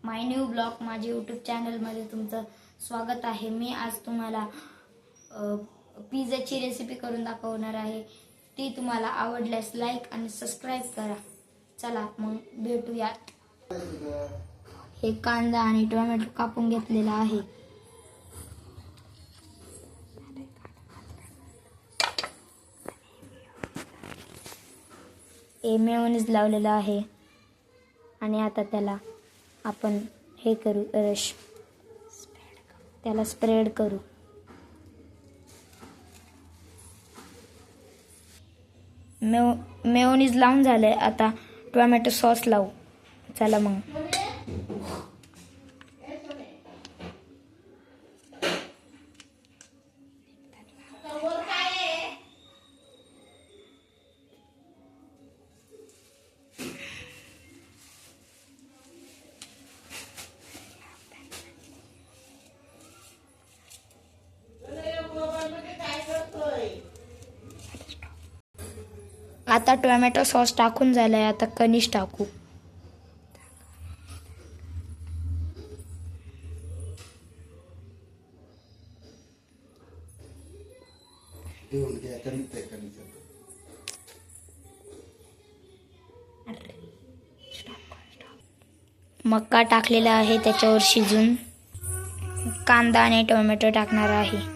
माय new blog माझे YouTube चॅनलमध्ये तुमचं स्वागत आहे। मी आज तुम्हाला पिझ्झाची रेसिपी करून दाखवणार आहे। ती तुम्हाला आवडल्यास लाईक आणि सबस्क्राईब करा। चला मग भेटूयात। हे कांदा आणि टोमॅटो कापून घेतलेला आहे। हे मेयोनीज लावलेला आहे आणि आता त्याला आपण हे करू, त्याला स्प्रेड करू। मेयोनीज लावून झाले, आता टोमॅटो सॉस लावू। चला मग आता टोमॅटो सॉस टाकून झालाय, आता कणीस टाकू। मक्का टाकलेला आहे, त्याच्यावर शिजून कांदा आणि टोमॅटो टाकणार आहे।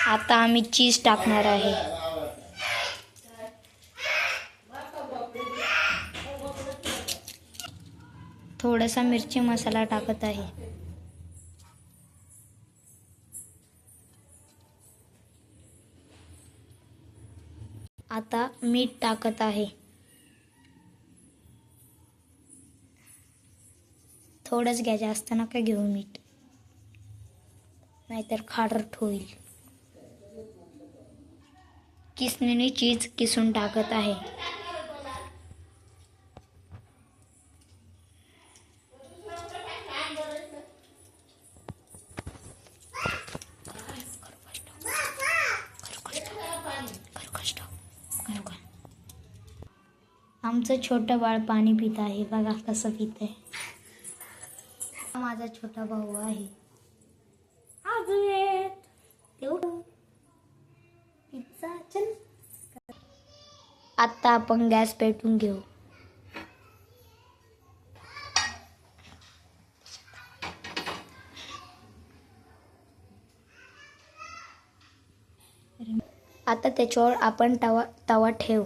आता आम्ही चीज टाकणार आहे। थोडासा मिरची मसाला टाकत आहे। आता मीठ टाकत आहे। थोडंच घ्या, जास्त नका घेऊ मीठ, नाहीतर खारट होईल। किसणीने चीज किसून टाकत आहे। आमचं छोटं बाळ पाणी पित आहे, बघा कसं पित आहे। माझा छोटा भाऊ आहे। आता आपण गॅस पेटवून घेऊ। आता त्याच्यावर आपण तवा ठेवू।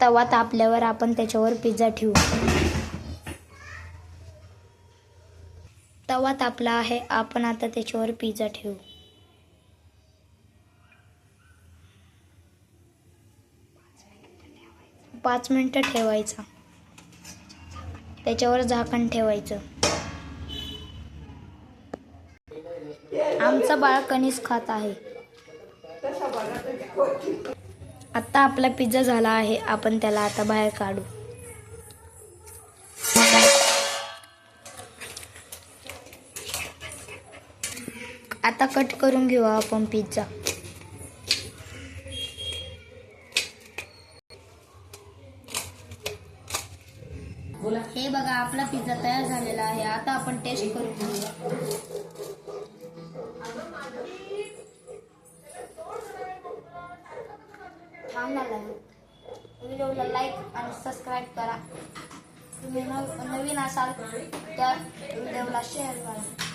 तवा तापल्यावर आपण त्याच्यावर पिझ्झा ठेवू। तवा तापला आहे, आपण आता त्याच्यावर पिझ्झा ठेवू। पाच मिनिटं ठेवायचा, त्याच्यावर झाकण ठेवायचं। आमचं बाळ कणीस खात आहे। आता आपला पिझ्झा झाला आहे, आपण त्याला आता बाहेर काढू। आता कट करून घेऊ आपण पिझ्झा। हे बघा, आपला पिझ्झा तयार झालेला आहे। आता आपण टेस्ट करून घेऊया। छान झाला आहे। व्हिडिओला लाईक आणि सबस्क्राईब करा। तुम्ही नवीन असाल तर व्हिडिओला शेअर करा।